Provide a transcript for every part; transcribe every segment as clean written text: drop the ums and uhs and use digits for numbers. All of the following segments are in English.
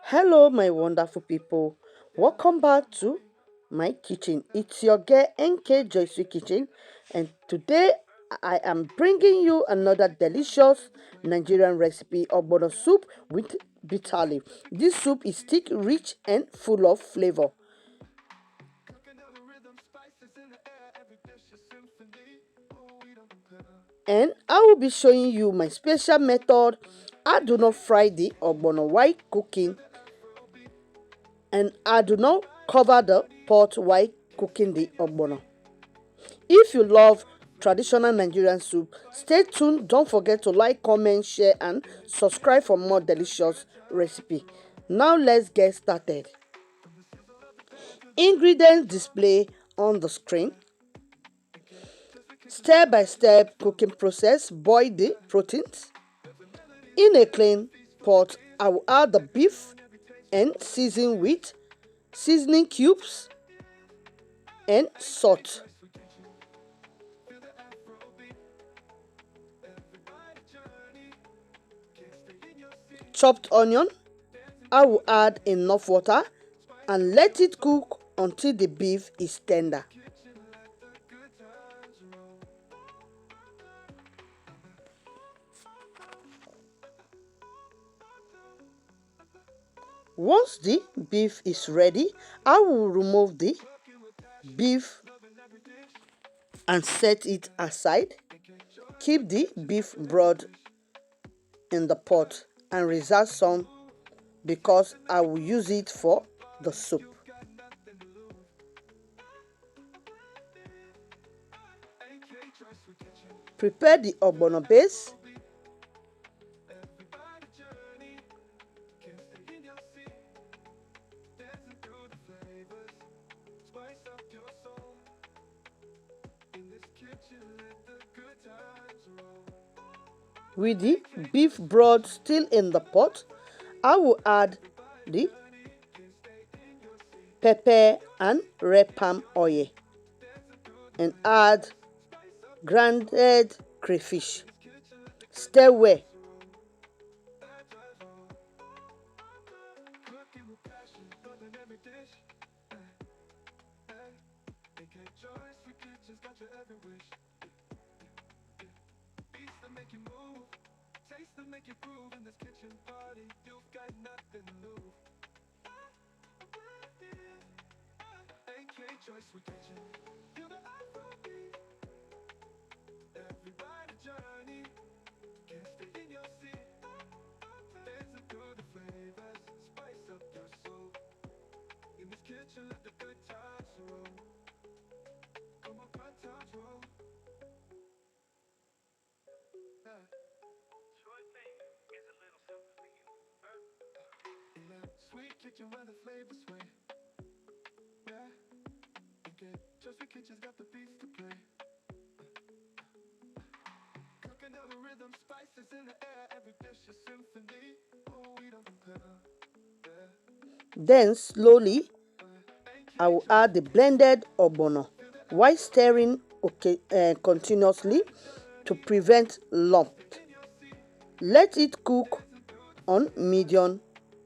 Hello, my wonderful people. Welcome back to my kitchen. It's your girl NK Joyce Kitchen, and today I am bringing you another delicious Nigerian recipe of ogbono soup with bitter leaf. This soup is thick, rich, and full of flavor. And I will be showing you my special method. I do not fry the ogbono while cooking, and I do not cover the pot while cooking the ogbono. If you love traditional Nigerian soup, stay tuned. Don't forget to like, comment, share, and subscribe for more delicious recipe. Now let's get started. Ingredients display on the screen. Step by step cooking process. Boil the proteins. In a clean pot, I will add the beef and season with seasoning cubes and salt. Chopped onion. I will add enough water and let it cook until the beef is tender. Once the beef is ready, I will remove the beef and set it aside. Keep the beef broth in the pot and reserve some because I will use it for the soup. Prepare the ogbono base. With the beef broth still in the pot, I will add the pepper and red palm oil and add grounded crayfish. Stir well. Sweet kitchen where the flavors sway. Yeah, okay. Just the kitchen's got the beats to play. Cooking out the rhythm, spices in the air. Every dish a symphony. Oh, we don't compare. Yeah. Then slowly, I will add the blended ogbono while stirring continuously to prevent lump. Let it cook on medium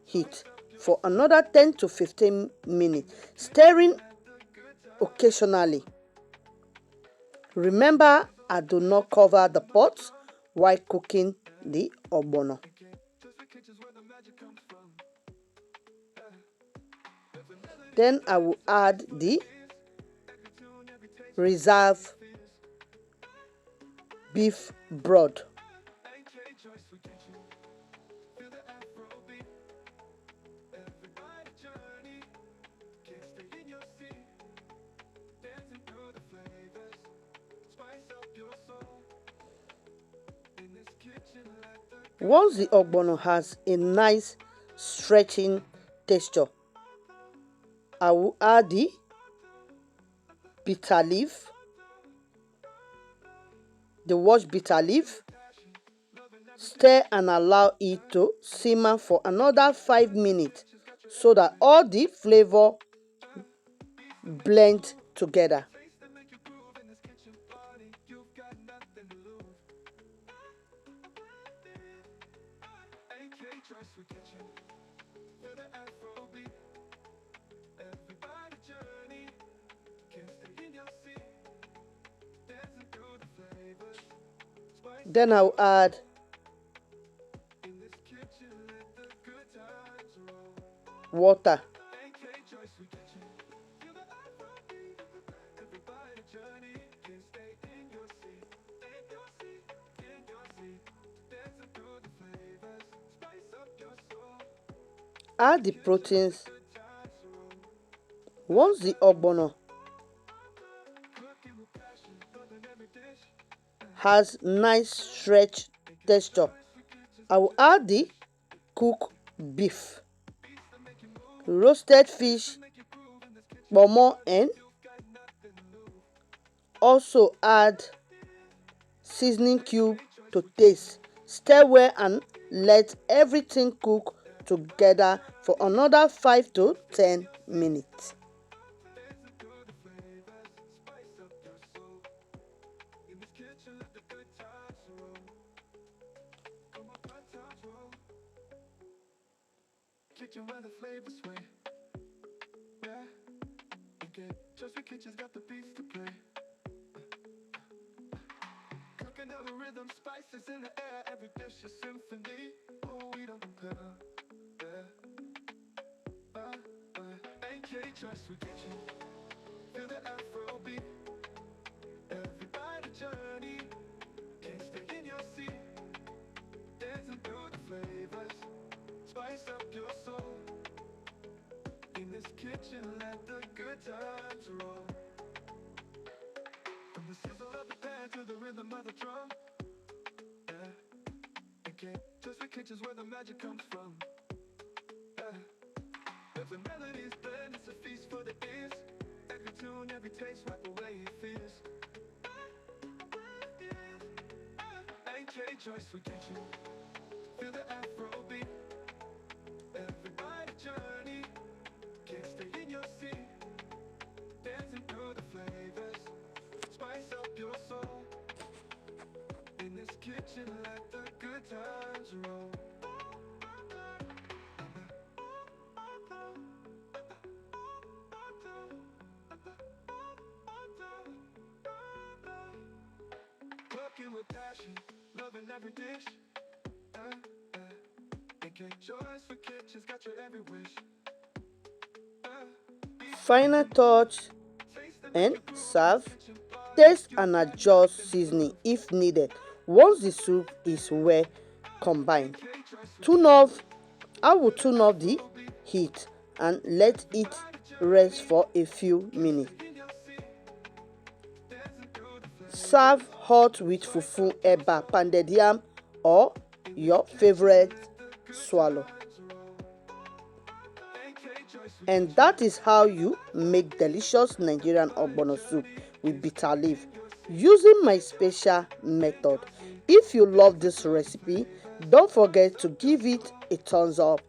heat for another 10 to 15 minutes, stirring occasionally. Remember, I do not cover the pot while cooking the ogbono. Then I will add the reserved beef broth. Once the ogbono has a nice stretching texture, I will add the bitter leaf, the washed bitter leaf, stir and allow it to simmer for another 5 minutes so that all the flavor blend together. Then I'll add water. Add the proteins. Once the ogbono has nice stretch texture, I will add the cooked beef, roasted fish, ponmo, and also add seasoning cube to taste. Stir well and let everything cook together for another 5 to 10 minutes. Kitchen where the flavors sway. Yeah, okay. Just the kitchen's got the beats to play. Cooking out the rhythm, spices in the air. Every dish a symphony. Oh, we don't compare. Yeah. AK trust with kitchen. Feel the Afro beat. Everybody journey. Can't stay in your seat. Dancing through the flavors. Spice up your soul. In this kitchen, let the good times roll. From the sizzle of the pan to the rhythm of the drum. Yeah, okay. Just the kitchen's where the magic comes from. Yeah, every melody's blend, it's a feast for the ears. Every tune, every taste, right the way it feels. AK choice for kitchen. Feel the Afro beat. Everybody journey. Can't stay in your seat. Dancing through the flavors. Spice up your soul. In this kitchen, let the good times roll. Cooking with passion, loving every dish. AK choice for kitchens, got your every wish. Final touch and serve. Taste and adjust seasoning if needed. Once the soup is well combined, I will tune off the heat and let it rest for a few minutes. Serve hot with fufu, eba, pounded yam, or your favorite swallow. And that is how you make delicious Nigerian ogbono soup with bitter leaf using my special method. If you love this recipe, don't forget to give it a thumbs up.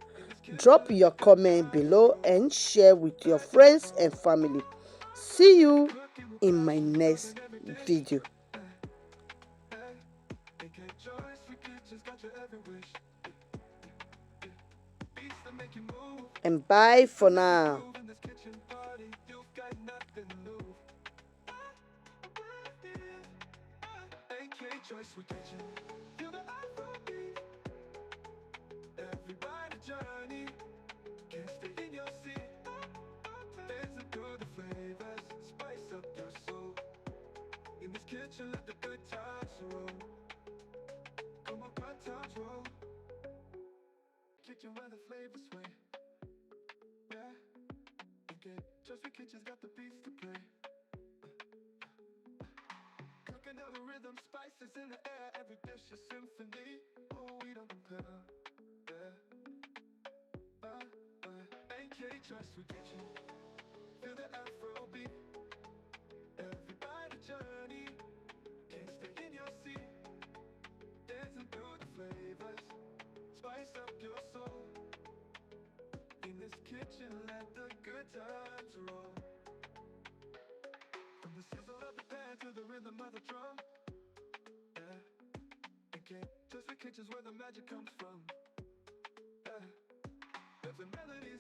Drop your comment below and share with your friends and family. See you in my next video. And bye for now. Everybody journey, can't stay in your seat. Dancing through the flavors, spice up your soul. In this kitchen, let the good times roll. Come on, good times roll. Kitchen where the flavors sway. Yeah, okay. Just the kitchen's got the beats to play. Cooking out the rhythm, spices in the air. Every dish a symphony. Oh, we don't compare. AK trust with kitchen. Feel the Afro beat. Everybody journey. Can't stay in your seat. Dancing through the flavors. Spice up your soul. In this kitchen, let the good times roll. From the sizzle of the pan to the rhythm of the drum. Yeah, okay. Just the kitchen's where the magic comes from. Every melody